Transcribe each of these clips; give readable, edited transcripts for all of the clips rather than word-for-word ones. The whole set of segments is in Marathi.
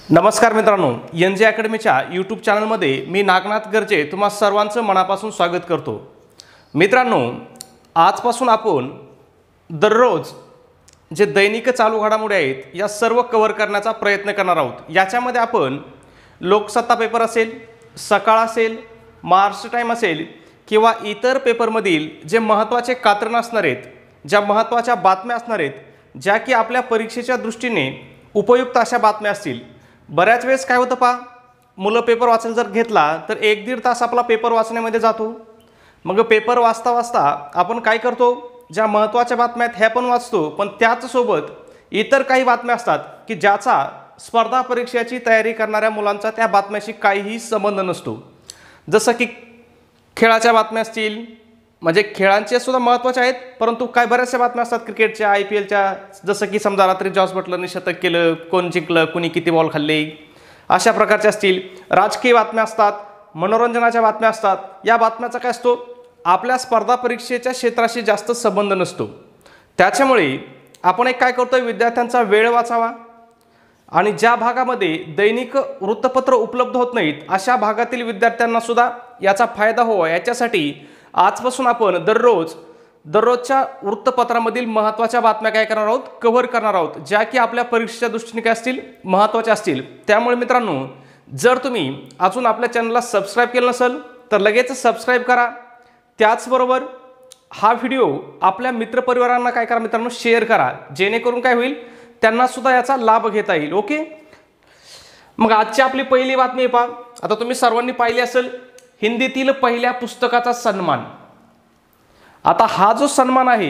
नमस्कार मित्रांनो, एन जे अकॅडमीच्या यूट्यूब चॅनलमध्ये मी नागनाथ गरजे तुम्हा सर्वांचं मनापासून स्वागत करतो। मित्रांनो, आजपासून आपण दररोज जे दैनिक चालू घडामोडी आहेत या सर्व कव्हर करण्याचा प्रयत्न करणार आहोत। याच्यामध्ये आपण लोकसत्ता पेपर असेल, सकाळ असेल, महाराष्ट्र टाइम असेल किंवा इतर पेपरमधील जे महत्त्वाचे कात्रणं असणार आहेत, ज्या महत्त्वाच्या बातम्या असणार आहेत, ज्या की आपल्या परीक्षेच्या दृष्टीने उपयुक्त अशा बातम्या असतील। बऱ्याच वेळेस काय होतं पहा, मुलं पेपर वाचायला जर घेतला तर 1-1.5 तास आपला पेपर वाचण्यामध्ये जातो। मग पेपर वाचता वाचता आपण काय करतो, ज्या महत्त्वाच्या बातम्या आहेत ह्या पण वाचतो, पण त्याच सोबत इतर काही बातम्या असतात की ज्याचा स्पर्धा परीक्षेची तयारी करणाऱ्या मुलांचा त्या बातम्याशी काहीही संबंध नसतो। जसं की खेळाच्या बातम्या असतील, म्हणजे खेळांचे सुद्धा महत्त्वाचे आहेत, परंतु काय बऱ्याचशा बातम्या असतात क्रिकेटच्या, IPLच्या, जसं की समजा रात्री जॉस बटलरने शतक केलं, कोण जिंकलं, कोणी किती बॉल खाल्ले, अशा प्रकारच्या असतील। राजकीय बातम्या असतात, मनोरंजनाच्या बातम्या असतात। या बातम्याचा काय असतो, आपल्या स्पर्धा परीक्षेच्या क्षेत्राशी जास्त संबंध नसतो। त्याच्यामुळे आपण एक काय करतोय, विद्यार्थ्यांचा वेळ वाचावा आणि ज्या भागामध्ये दैनिक वृत्तपत्र उपलब्ध होत नाहीत अशा भागातील विद्यार्थ्यांना सुद्धा याचा फायदा व्हावा याच्यासाठी आजपासून आपण दररोजच्या वृत्तपत्रामधील महत्त्वाच्या बातम्या काय करणार आहोत, कव्हर करणार आहोत, ज्या की आपल्या परीक्षेच्या दृष्टीने काय असतील, महत्त्वाच्या असतील। त्यामुळे मित्रांनो, जर तुम्ही अजून आपल्या चॅनलला सबस्क्राइब केलं नसेल तर लगेच सबस्क्राइब करा। त्याचबरोबर हा व्हिडिओ आपल्या मित्रपरिवारांना काय करा मित्रांनो, शेअर करा, जेणेकरून काय होईल, त्यांना सुद्धा याचा लाभ घेता येईल। ओके, मग आजची आपली पहिली बातमी पहा। आता तुम्ही सर्वांनी पाहिली असेल, हिंदीतील पहिल्या पुस्तकाचा सन्मान। आता हा जो सन्मान आहे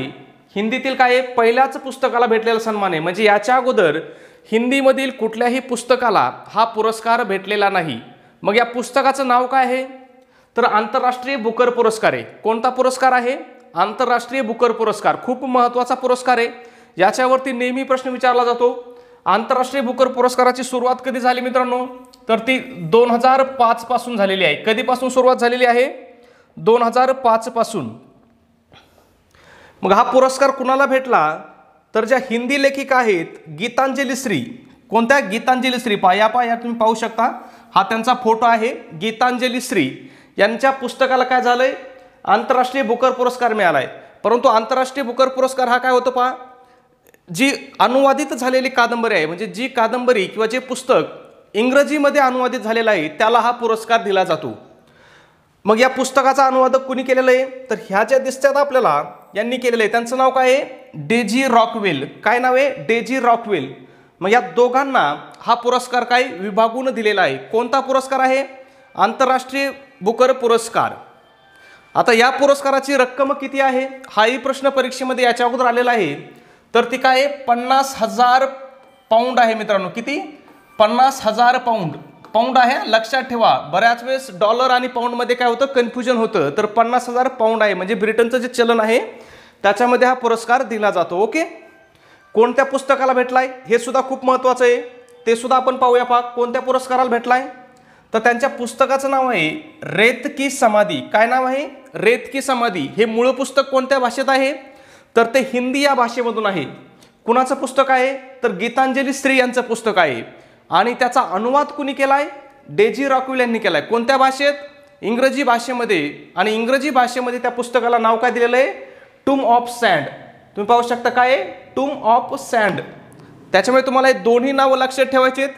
हिंदीतील काय आहे, पहिल्याच पुस्तकाला भेटलेला सन्मान आहे। म्हणजे याच्या अगोदर हिंदीमधील कुठल्याही पुस्तकाला हा पुरस्कार भेटलेला नाही। मग या पुस्तकाचं नाव काय आहे, तर आंतरराष्ट्रीय बुकर पुरस्कार आहे। कोणता पुरस्कार आहे, आंतरराष्ट्रीय बुकर पुरस्कार। खूप महत्त्वाचा पुरस्कार आहे, याच्यावरती नेहमी प्रश्न विचारला जातो। आंतरराष्ट्रीय बुकर पुरस्काराची सुरुवात कधी झाली मित्रांनो, तर ती 2005 पासून झालेली आहे। कधीपासून सुरुवात झालेली आहे, 2005 पासून। मग हा पुरस्कार कुणाला भेटला, तर ज्या हिंदी लेखिका आहेत गीतांजली श्री। कोणत्या, गीतांजली श्री। या तुम्ही पाहू शकता, हा त्यांचा फोटो आहे। गीतांजली श्री यांच्या पुस्तकाला काय झालंय, आंतरराष्ट्रीय बुकर पुरस्कार मिळालाय। परंतु आंतरराष्ट्रीय बुकर पुरस्कार हा काय होतो पहा, जी अनुवादित झालेली कादंबरी आहे, म्हणजे जी कादंबरी किंवा जे पुस्तक इंग्रजीमध्ये अनुवादित झालेलं आहे त्याला हा पुरस्कार दिला जातो। मग या पुस्तकाचा अनुवादक कुणी केलेलं आहे, तर ह्या ज्या दिसतात आपल्याला यांनी केलेलं आहे, त्यांचं नाव काय आहे, डेझी रॉकवेल। काय नाव आहे, डेझी रॉकवेल। मग या दोघांना हा पुरस्कार काय विभागून दिलेला आहे। कोणता पुरस्कार आहे, आंतरराष्ट्रीय बुकर पुरस्कार। आता या पुरस्काराची रक्कम किती आहे, हाही प्रश्न परीक्षेमध्ये याच्या अगोदर आलेला आहे। तर ती काय, 50,000 पाऊंड आहे मित्रांनो। किती, 50,000 पाऊंड आहे, लक्षात ठेवा। बऱ्याच वेळेस डॉलर आणि पाऊंडमध्ये काय होतं, कन्फ्युजन होतं। तर 50,000 पाऊंड आहे, म्हणजे ब्रिटनचं जे चलन आहे त्याच्यामध्ये हा पुरस्कार दिला जातो। ओके, कोणत्या पुस्तकाला भेटलाय हे सुद्धा खूप महत्त्वाचं आहे, ते सुद्धा आपण पाहूया। पहा कोणत्या पुरस्काराला भेटलाय, तर त्यांच्या पुस्तकाचं नाव आहे रेत की समाधी। काय नाव आहे, रेत की समाधी। हे मूळ पुस्तक कोणत्या भाषेत आहे, तर ते हिंदी या भाषेमधून आहे। कुणाचं पुस्तक आहे, तर गीतांजली श्री यांचं पुस्तक आहे आणि त्याचा अनुवाद कुणी केलाय, डेझी रॉकवेल यांनी केलाय। कोणत्या भाषेत, इंग्रजी भाषेमध्ये। आणि इंग्रजी भाषेमध्ये त्या पुस्तकाला नाव काय दिलेलं आहे, टूम ऑफ सँड। तुम्ही पाहू शकता काय आहे, टूम ऑफ सँड। त्याच्यामुळे तुम्हाला हे दोन्ही नावं लक्षात ठेवायची आहेत।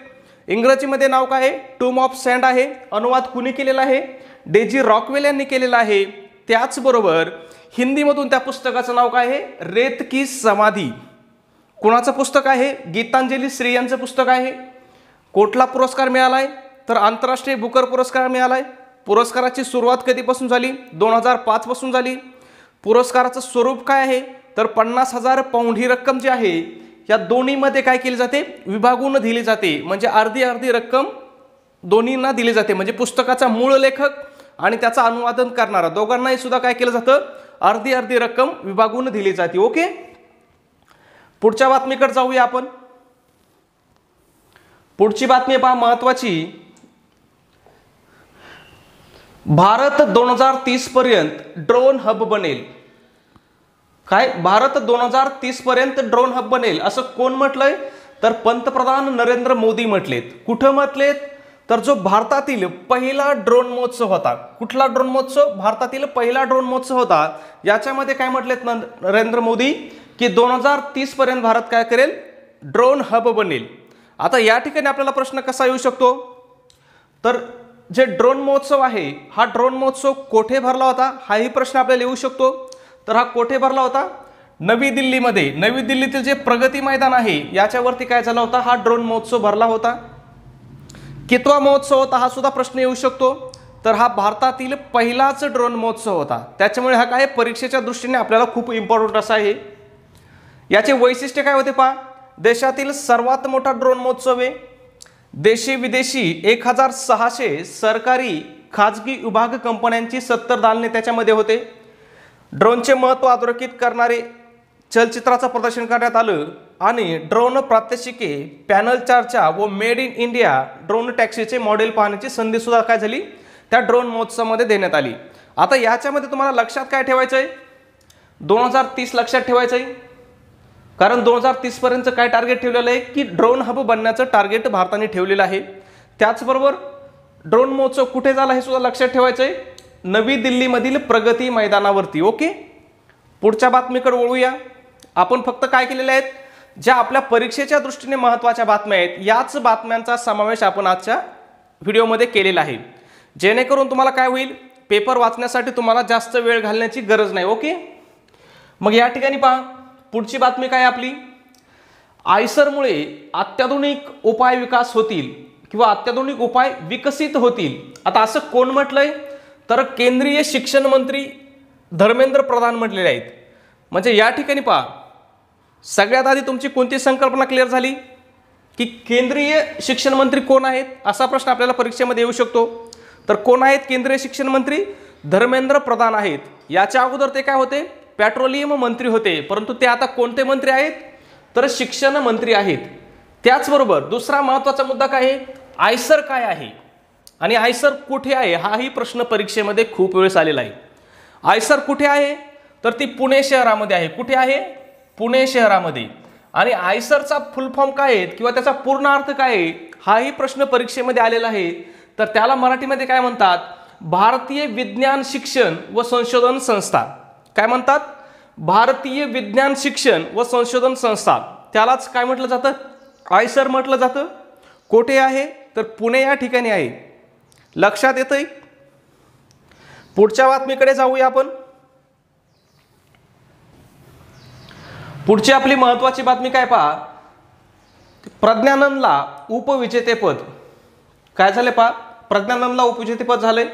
इंग्रजीमध्ये नाव काय आहे, टूम ऑफ सँड आहे। अनुवाद कुणी केलेला आहे, डेझी रॉकवेल यांनी केलेला आहे। त्याचबरोबर हिंदीमधून त्या पुस्तकाचं नाव काय आहे, रेत की समाधी। कुणाचं पुस्तक आहे, गीतांजली श्री यांचं पुस्तक आहे। कुठला पुरस्कार मिळालाय, तर आंतरराष्ट्रीय बुकर पुरस्कार मिळालाय। पुरस्काराची सुरुवात कधीपासून झाली, 2005 पासून झाली। पुरस्काराचं स्वरूप काय आहे, तर 50,000 पाऊंड ही रक्कम जी आहे या दोन्हीमध्ये काय केली जाते, विभागून दिली जाते। म्हणजे अर्धी अर्धी रक्कम दोन्हींना दिली जाते। म्हणजे पुस्तकाचा मूळ लेखक आणि त्याचा अनुवादन करणारा दोघांनाही सुद्धा काय केलं जातं, अर्धी अर्धी रक्कम विभागून दिली जाते। ओके, पुढच्या बातमीकडे जाऊया आपण। पुढची बातमी पहा महत्त्वाची, भारत 2030 पर्यंत ड्रोन हब बनेल। काय, भारत 2030 पर्यंत ड्रोन हब बनेल असं कोण म्हटलंय, तर पंतप्रधान नरेंद्र मोदी म्हटलेत. कुठं म्हटलेत? तर जो भारतातील पहिला ड्रोन महोत्सव होता. कुठला ड्रोन महोत्सव? भारतातील पहिला ड्रोन महोत्सव होता. याच्यामध्ये काय म्हटलेत नरेंद्र मोदी की 2030 पर्यंत भारत काय करेल? ड्रोन हब बनेल. आता या ठिकाणी आपल्याला प्रश्न कसा येऊ शकतो? तर जे ड्रोन महोत्सव आहे, हा ड्रोन महोत्सव कोठे भरला होता? हाही प्रश्न आपल्याला येऊ शकतो. तर हा कोठे भरला होता? नवी दिल्लीमध्ये. नवी दिल्लीतील जे प्रगती मैदान आहे याच्यावरती काय झाला होता? हा ड्रोन महोत्सव भरला होता. कितवा महोत्सव होता? हा सुद्धा प्रश्न येऊ शकतो. तर हा भारतातील पहिलाच ड्रोन महोत्सव होता. त्याच्यामुळे हा काय परीक्षेच्या दृष्टीने आपल्याला खूप इम्पॉर्टंट असा आहे. याचे वैशिष्ट्य काय होते पहा? देशातील सर्वात मोठा ड्रोन महोत्सव आहे. देशी विदेशी 1600 सरकारी खाजगी विभाग कंपन्यांची 70 दालने त्याच्यामध्ये होते. ड्रोनचे महत्त्व अधोरेखित करणारे चलचित्राचं प्रदर्शन करण्यात आलं आणि ड्रोन प्रात्यक्षिके, पॅनल चर्चा व मेड इन इंडिया ड्रोन टॅक्सीचे मॉडेल पाहण्याची संधी सुद्धा काय झाली? त्या ड्रोन महोत्सवामध्ये देण्यात आली. आता याच्यामध्ये तुम्हाला लक्षात काय ठेवायचं आहे? 2030 लक्षात ठेवायचं आहे. कारण 2030 पर्यंत काय टार्गेट ठेवलेलं आहे की ड्रोन हब बनण्याचं टार्गेट भारताने ठेवलेलं आहे. त्याचबरोबर ड्रोन महोत्सव कुठे झाला हे सुद्धा लक्षात ठेवायचं आहे. नवी दिल्लीमधील प्रगती मैदानावरती. ओके, पुढच्या बातमीकडे वळूया. आपण फक्त काय केलेले आहेत? ज्या आपल्या परीक्षेच्या दृष्टीने महत्त्वाच्या बातम्या आहेत याच बातम्यांचा समावेश आपण आजच्या व्हिडिओमध्ये केलेला आहे. जेणेकरून तुम्हाला काय होईल? पेपर वाचण्यासाठी तुम्हाला जास्त वेळ घालण्याची गरज नाही. ओके, मग या ठिकाणी पहा, पुढची बातमी काय आपली? आयसरमुळे अत्याधुनिक उपाय विकास होतील किंवा अत्याधुनिक उपाय विकसित होतील. आता असं कोण म्हटलंय? तर केंद्रीय शिक्षण मंत्री धर्मेंद्र प्रधान म्हटलेले आहेत. म्हणजे या ठिकाणी पहा, सगळ्यात आधी तुमची कोणती संकल्पना क्लिअर झाली की केंद्रीय शिक्षण मंत्री कोण आहेत? असा प्रश्न आपल्याला परीक्षेमध्ये येऊ शकतो. तर कोण आहेत केंद्रीय शिक्षण मंत्री? धर्मेंद्र प्रधान आहेत. याच्या अगोदर ते काय होते? पेट्रोलियम मंत्री होते. परंतु ते आता कोणते मंत्री आहेत? तर शिक्षण मंत्री आहेत. त्याचबरोबर दुसरा महत्त्वाचा मुद्दा काय आहे? आयसर काय आहे आणि आयसर कुठे आहे? हाही प्रश्न परीक्षेमध्ये खूप वेळेस आलेला आहे. आयसर कुठे आहे? तर ती पुणे शहरामध्ये आहे. कुठे आहे? पुणे शहरामध्ये. आणि आयसरचा फुल फॉर्म काय आहे किंवा त्याचा पूर्ण अर्थ काय आहे? हाही प्रश्न परीक्षेमध्ये आलेला आहे. तर त्याला मराठीमध्ये काय म्हणतात? भारतीय विज्ञान शिक्षण व संशोधन संस्था. काय म्हणतात? भारतीय विज्ञान शिक्षण व संशोधन संस्था. त्यालाच काय म्हटलं जातं? आयसर म्हटलं जातं. कोठे आहे? तर पुणे या ठिकाणी आहे. लक्षात येतंय? पुढच्या बातमीकडे जाऊया आपण. पुढची आपली महत्त्वाची बातमी काय पहा? प्रज्ञानंदला उपविजेतेपद. काय झाले पहा? प्रज्ञानंदला उपविजेतेपद झाले.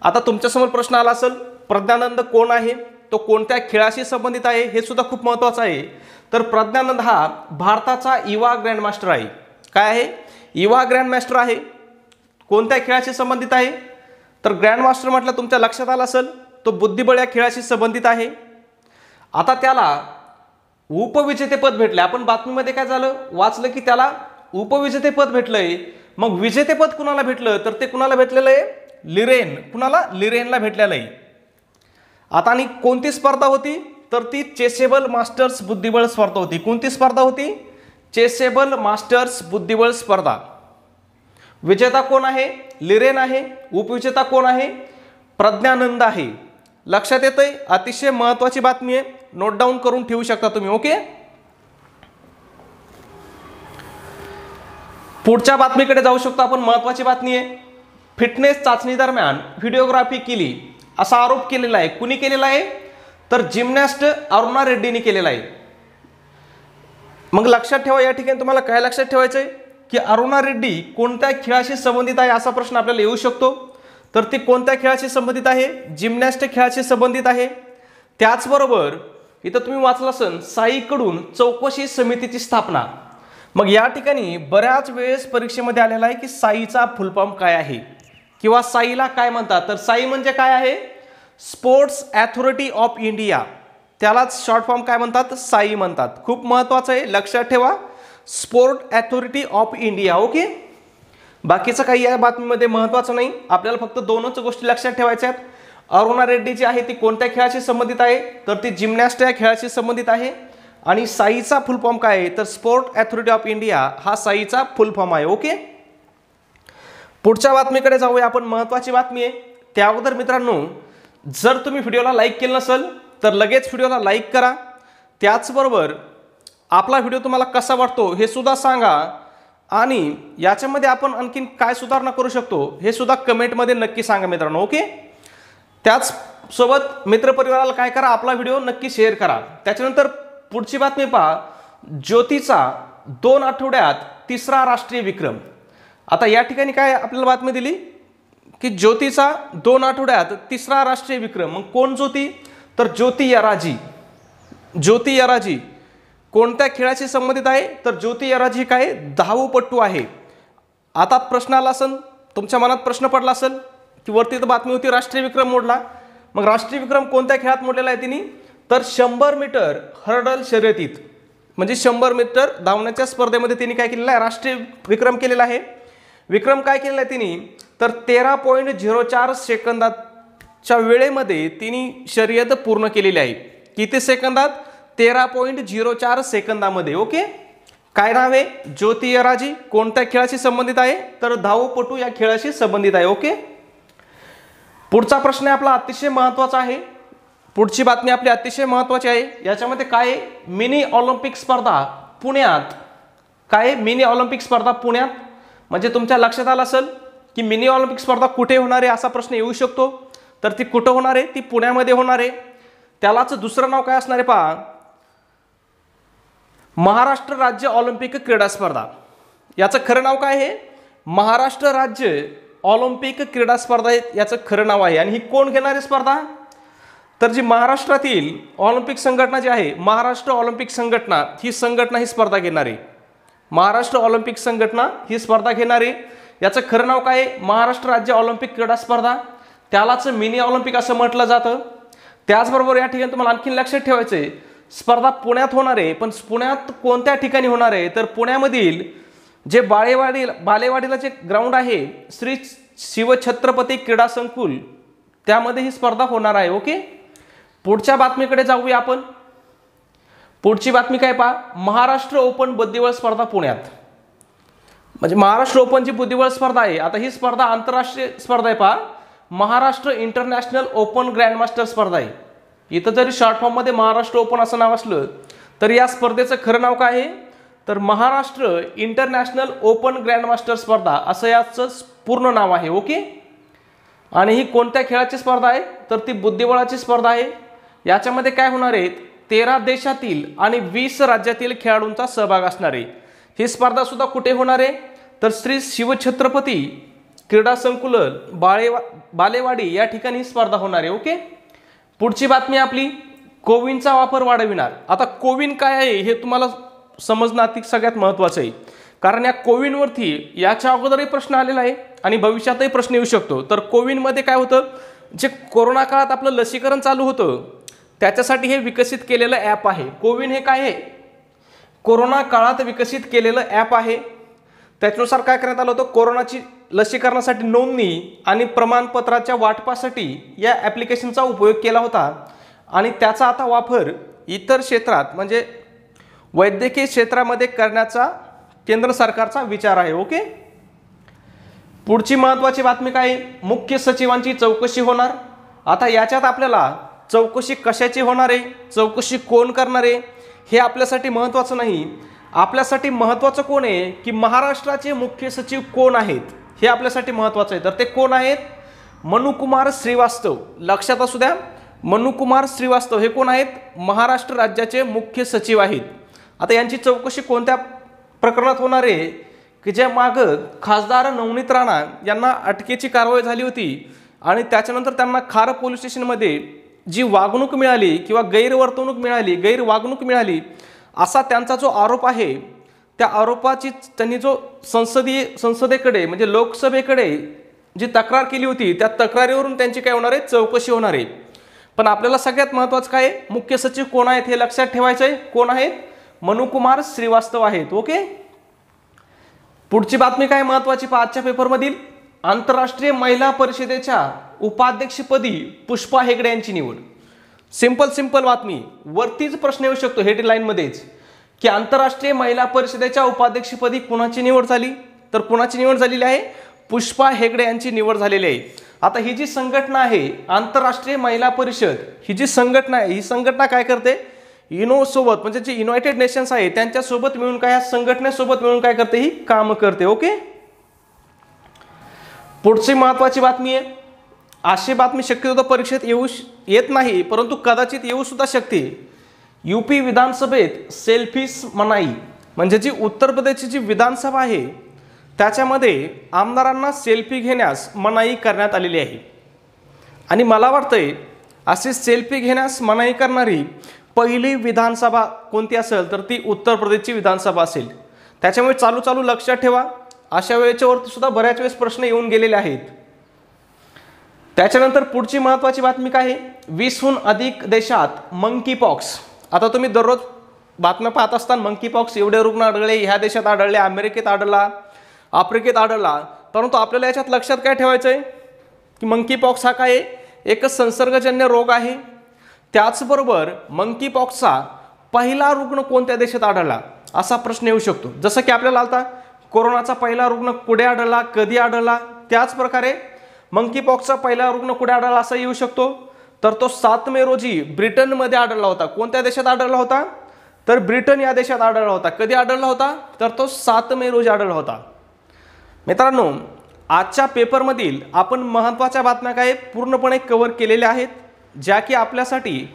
आता तुमच्यासमोर प्रश्न आला असेल, प्रज्ञानंद कोण आहे? तो कोणत्या खेळाशी संबंधित आहे? हे सुद्धा खूप महत्त्वाचं आहे. तर प्रज्ञानंद हा भारताचा युवा ग्रँडमास्टर आहे. काय आहे? युवा ग्रँडमास्टर आहे. कोणत्या खेळाशी संबंधित आहे? तर ग्रँडमास्टर म्हटलं तुमच्या लक्षात आलं असेल, तो बुद्धिबळ या खेळाशी संबंधित आहे. आता त्याला उपविजेतेपद भेटले. आपण बातमीमध्ये काय झालं? वाचलं की त्याला उपविजेतेपद भेटलंय. मग विजेतेपद कुणाला भेटलं? तर ते कुणाला भेटलेलं आहे? लिरेन. कुणाला? लिरेनला भेटलेलं आहे. आता आणि कोणती स्पर्धा होती? तर ती चेसेबल मास्टर्स बुद्धिबळ स्पर्धा होती. कोणती स्पर्धा होती? चेसेबल मास्टर्स बुद्धिबळ स्पर्धा. विजेता कोण आहे? लिरेन आहे. उपविजेता कोण आहे? प्रज्ञानंद आहे. लक्षात येतंय? अतिशय महत्त्वाची बातमी आहे. नोट डाऊन करून ठेवू शकता तुम्ही. ओके, पुढच्या बातमीकडे जाऊ शकतो आपण. महत्त्वाची बातमी आहे. फिटनेस चाचणी दरम्यान व्हिडिओग्राफी केली असा आरोप केलेला आहे. कुणी केलेला आहे? तर जिम्नॅस्ट अरुणा रेड्डीने केलेला आहे. मग लक्षात ठेवा, या ठिकाणी तुम्हाला काय लक्षात ठेवायचं आहे की अरुणा रेड्डी कोणत्या खेळाशी संबंधित आहे असा प्रश्न आपल्याला येऊ शकतो. तर ती कोणत्या खेळाशी संबंधित आहे? जिम्नॅस्ट खेळाशी संबंधित आहे. त्याचबरोबर इथं तुम्ही वाचलं असेल, साईकडून चौकशी समितीची स्थापना. मग या ठिकाणी बऱ्याच वेळेस परीक्षेमध्ये आलेला आहे की साईचा फुल फॉर्म काय आहे किंवा साईला काय म्हणतात? तर साई म्हणजे काय आहे? Sports authority of India. त्यालाच शॉर्ट फॉर्म काय म्हणतात? साई म्हणतात. खूप महत्त्वाचं आहे, लक्षात ठेवा. Sport authority of India. Okay, बाकीचं काही या बातमीमध्ये महत्त्वाचं नाही. आपल्याला फक्त दोनच गोष्टी लक्षात ठेवायच्या आहेत. अरुणा रेड्डी जी आहे ती कोणत्या खेळाशी संबंधित आहे? तर ती जिम्नॅस्ट या खेळाशी संबंधित आहे. आणि साईचा फुल फॉर्म काय आहे तर स्पोर्ट अथॉरिटी ऑफ इंडिया हा साईचा फुल फॉर्म आहे. ओके, पुढच्या बातमीकडे जाऊया आपण. महत्त्वाची बातमी आहे. त्या अगोदर मित्रांनो, जर तुम्ही व्हिडिओला लाईक केलं नसेल तर लगेच व्हिडिओला लाईक करा. त्याचबरोबर आपला व्हिडिओ तुम्हाला कसा वाटतो हे सुद्धा सांगा आणि याच्यामध्ये आपण आणखीन काय सुधारणा करू शकतो हे सुद्धा कमेंटमध्ये नक्की सांगा मित्रांनो. ओके, त्याचसोबत मित्रपरिवाराला काय करा, आपला व्हिडिओ नक्की शेअर करा. त्याच्यानंतर पुढची बातमी पहा, ज्योतीचा 2 आठवड्यात 3रा राष्ट्रीय विक्रम. आता या ठिकाणी काय आपल्याला बातमी दिली की ज्योतीचा 2 आठवड्यात 3रा राष्ट्रीय विक्रम. मग कोण ज्योती तर ज्योती यराजी. ज्योती यराजी कोणत्या खेळाशी संबंधित आहे तर ज्योती यराजी काय धावपटू आहे. आता प्रश्न आला असेल, तुमच्या मनात प्रश्न पडला असेल की वरती तर बातमी होती राष्ट्रीय विक्रम मोडला. मग राष्ट्रीय विक्रम कोणत्या खेळात मोडलेला आहे तिने तर 100 मीटर हर्डल शर्यतीत, म्हणजे 100 मीटर धावण्याच्या स्पर्धेमध्ये तिने काय केलेलं आहे राष्ट्रीय विक्रम केलेला आहे. विक्रम काय केलेला आहे तिने तर 13.04 सेकंदाच्या वेळेमध्ये तिने शर्यत पूर्ण केलेली आहे. किती सेकंदात 13.04 सेकंदामध्ये. ओके, काय नाव आहे ज्योती यराजी. कोणत्या खेळाशी संबंधित आहे तर धावपटू या खेळाशी संबंधित आहे. ओके, पुढचा प्रश्न आहे आपला अतिशय महत्त्वाचा आहे. पुढची बातमी आपली अतिशय महत्त्वाची आहे. याच्यामध्ये काय आहे मिनी ऑलिम्पिक स्पर्धा पुण्यात. काय मिनी ऑलिम्पिक स्पर्धा पुण्यात, म्हणजे तुमच्या लक्षात आलं असेल की मिनी ऑलिम्पिक स्पर्धा कुठे होणार आहे असा प्रश्न येऊ शकतो. तर ती कुठं होणार आहे ती पुण्यामध्ये होणार आहे. त्यालाच दुसरं नाव काय असणार आहे पहा, महाराष्ट्र राज्य ऑलिम्पिक क्रीडा स्पर्धा. याचं खरं नाव काय आहे महाराष्ट्र राज्य ऑलिम्पिक क्रीडा स्पर्धा याचं खरं नाव आहे. आणि ही कोण घेणारी स्पर्धा तर जी महाराष्ट्रातील ऑलिम्पिक संघटना जी आहे महाराष्ट्र ऑलिम्पिक संघटना ही स्पर्धा घेणार आहे. महाराष्ट्र ऑलिम्पिक संघटना ही स्पर्धा घेणार आहे. याचं खरं नाव काय आहे महाराष्ट्र राज्य ऑलिम्पिक क्रीडा स्पर्धा. त्यालाच मिनी ऑलिम्पिक असं म्हटलं जातं. त्याचबरोबर या ठिकाणी तुम्हाला आणखीन लक्षात ठेवायचं आहे स्पर्धा पुण्यात होणार आहे. पण पुण्यात कोणत्या ठिकाणी होणार आहे तर पुण्यामधील जे बालेवाडीला जे ग्राउंड आहे श्री शिवछत्रपती क्रीडा संकुल त्यामध्ये ही स्पर्धा होणार आहे. ओके, पुढच्या बातमीकडे जाऊया आपण. पुढची बातमी काय पहा, महाराष्ट्र ओपन बुद्धिबळ स्पर्धा पुण्यात. म्हणजे महाराष्ट्र ओपन जी बुद्धिबळ स्पर्धा आहे, आता ही स्पर्धा आंतरराष्ट्रीय स्पर्धा आहे पहा, महाराष्ट्र इंटरनॅशनल ओपन ग्रँडमास्टर स्पर्धा आहे. इथं जरी शॉर्ट फॉर्म मध्ये महाराष्ट्र ओपन असं नाव असलं तरी या स्पर्धेचं खरं नाव काय आहे तर महाराष्ट्र इंटरनॅशनल ओपन ग्रँडमास्टर स्पर्धा असं याचं पूर्ण नाव आहे. ओके, आणि ही कोणत्या खेळाची स्पर्धा आहे तर ती बुद्धिबळाची स्पर्धा आहे. याच्यामध्ये काय होणार आहे 13 देशातील आणि 20 राज्यातील खेळाडूंचा सहभाग असणार आहे. ही स्पर्धा सुद्धा कुठे होणार आहे तर श्री शिवछत्रपती क्रीडा संकुल बालेवाडी या ठिकाणी ही स्पर्धा होणार आहे. ओके, पुढची बातमी आपली कोविनचा वापर वाढविणार. आता कोविन काय आहे हे तुम्हाला समजणं अति सगळ्यात महत्त्वाचं आहे. कारण या कोविनवरती याच्या अगोदरही प्रश्न आलेला आहे आणि भविष्यातही प्रश्न येऊ शकतो. तर कोविनमध्ये काय होतं जे कोरोना काळात आपलं लसीकरण चालू होतं त्याच्यासाठी हे विकसित केलेलं ॲप आहे. कोविन हे काय आहे कोरोना काळात विकसित केलेलं ॲप आहे. त्याच्यानुसार काय करण्यात आलं होतं कोरोनाची लसीकरणासाठी नोंदणी आणि प्रमाणपत्राच्या वाटपासाठी या ॲप्लिकेशनचा उपयोग केला होता आणि त्याचा आता वापर इतर क्षेत्रात म्हणजे वैद्यकीय क्षेत्रामध्ये करण्याचा केंद्र सरकारचा विचार आहे. ओके, पुढची महत्त्वाची बातमी काय मुख्य सचिवांची चौकशी होणार. आता याच्यात आपल्याला चौकशी कशाची होणार आहे चौकशी कोण करणार आहे हे आपल्यासाठी महत्त्वाचं नाही. आपल्यासाठी महत्त्वाचं कोण आहे की महाराष्ट्राचे मुख्य सचिव कोण आहेत हे आपल्यासाठी महत्त्वाचं आहे. तर ते कोण आहेत मनुकुमार श्रीवास्तव. लक्षात असू द्या मनुकुमार श्रीवास्तव हे कोण आहेत महाराष्ट्र राज्याचे मुख्य सचिव आहेत. आता यांची चौकशी कोणत्या प्रकरणात होणार आहे की ज्या मागं खासदार नवनीत राणा यांना अटकेची कारवाई झाली होती आणि त्याच्यानंतर त्यांना खार पोलीस स्टेशनमध्ये जी वागणूक मिळाली किंवा गैरवागणूक मिळाली असा त्यांचा जो आरोप आहे त्या आरोपाची त्यांनी जो संसदेकडे म्हणजे लोकसभेकडे जी तक्रार केली होती त्या तक्रारीवरून त्यांची काय होणार आहे चौकशी होणार आहे. पण आपल्याला सगळ्यात महत्त्वाचं काय मुख्य सचिव कोण आहेत हे लक्षात ठेवायचं आहे. कोण आहेत मनुकुमार श्रीवास्तव आहेत. ओके, पुढची बातमी काय महत्त्वाची आजच्या पेपरमधील आंतरराष्ट्रीय महिला परिषदेच्या उपाध्यक्षपदी पुष्पा हेगडे यांची निवड. सिंपल बातमी, वरतीच प्रश्न येऊ शकतो हेडलाईनमध्येच की आंतरराष्ट्रीय महिला परिषदेच्या उपाध्यक्षपदी कुणाची निवड झाली, तर कुणाची निवड झालेली आहे, पुष्पा हेगडे यांची निवड झालेली आहे। आता ही जी संघटना आहे आंतरराष्ट्रीय महिला परिषद, ही जी संघटना आहे, ही संघटना काय करते, युनो सोबत म्हणजे जे युनायटेड नेशन्स आहे त्यांच्यासोबत मिळून काय, या संघटनेसोबत मिळून काय करते, ही काम करते। ओके, पुढची महत्वाची बातमी आहे, अशी बातमी शक्यतो परीक्षेत येत नाही परंतु कदाचित येऊ सुद्धा शकते। यूपी विधानसभेत सेल्फीस मनाई, म्हणजे जी उत्तर प्रदेशची जी विधानसभा आहे त्याच्यामध्ये आमदारांना सेल्फी घेण्यास मनाई करण्यात आलेली आहे। आणि मला वाटतंय अशी सेल्फी घेण्यास मनाई करणारी पहिली विधानसभा कोणती असेल तर ती उत्तर प्रदेशची विधानसभा असेल। त्याच्यामुळे चालू लक्षात ठेवा, अशा वेळेच्यावरती सुद्धा बऱ्याच वेळेस प्रश्न येऊन गेलेले आहेत। त्याच्यानंतर पुढची महत्त्वाची बातमी काय आहे, 20हून अधिक देशात मंकी पॉक्स। आता तुम्ही दररोज बातम्या पाहत असताना मंकी पॉक्स एवढे रुग्ण आढळले, ह्या देशात आढळले, अमेरिकेत आढळला, आफ्रिकेत आढळला, परंतु आपल्याला याच्यात लक्षात काय ठेवायचं आहे की मंकी पॉक्स हा काय, एकच संसर्गजन्य रोग आहे। त्याचबरोबर मंकी पॉक्सचा पहिला रुग्ण कोणत्या देशात आढळला असा प्रश्न येऊ शकतो। जसं की आपल्याला आलता कोरोनाचा पहिला रुग्ण कुठे आढळला, कधी आढळला, त्याच प्रकारे मंकी पॉक्सचा पहिला रुग्ण कुठे आढळला असा येऊ शकतो, तर तो 7 मे रोजी ब्रिटनमध्ये आढळला होता। कोणत्या देशात आढळला होता, तर ब्रिटन या देशात आढळला होता। कधी आढळला होता, तर तो 7 मे रोजी आढळला होता। मित्रांनो, आजच्या पेपरमधील आपण महत्त्वाच्या बातम्या काय पूर्णपणे कव्हर केलेल्या आहेत, ज्या की आपल्यासाठी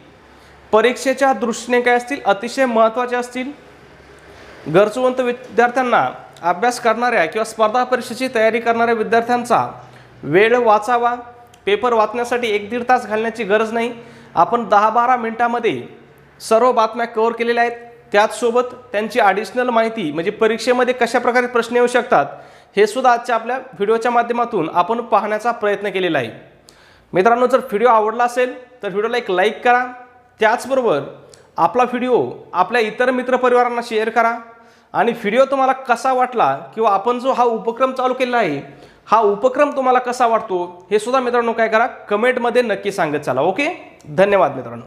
परीक्षेच्या दृष्टीने काय असतील, अतिशय महत्त्वाच्या असतील। गरजवंत विद्यार्थ्यांना, अभ्यास करणाऱ्या किंवा स्पर्धा परीक्षेची तयारी करणाऱ्या विद्यार्थ्यांचा वेळ वाचावा। पेपर वाचण्यासाठी 1-1.5 तास घालण्याची गरज नाही, आपण 10-12 मिनिटांमध्ये सर्व बातम्या कव्हर केलेल्या आहेत। त्याचसोबत त्यांची ॲडिशनल माहिती म्हणजे परीक्षेमध्ये कशा प्रकारे प्रश्न येऊ शकतात हे सुद्धा आजच्या आपल्या व्हिडिओच्या माध्यमातून आपण पाहण्याचा प्रयत्न केलेला आहे। मित्रांनो, जर व्हिडिओ आवडला असेल तर व्हिडिओला एक लाईक करा, त्याचबरोबर आपला व्हिडिओ आपल्या इतर मित्रपरिवारांना शेअर करा। आणि व्हिडिओ तुम्हाला कसा वाटला किंवा आपण जो हा उपक्रम चालू केला आहे, हा उपक्रम तुम्हाला कसा वाटतो हे सुद्धा मित्रांनो काय करा, कमेंटमध्ये नक्की सांगत चला। ओके, धन्यवाद मित्रांनो।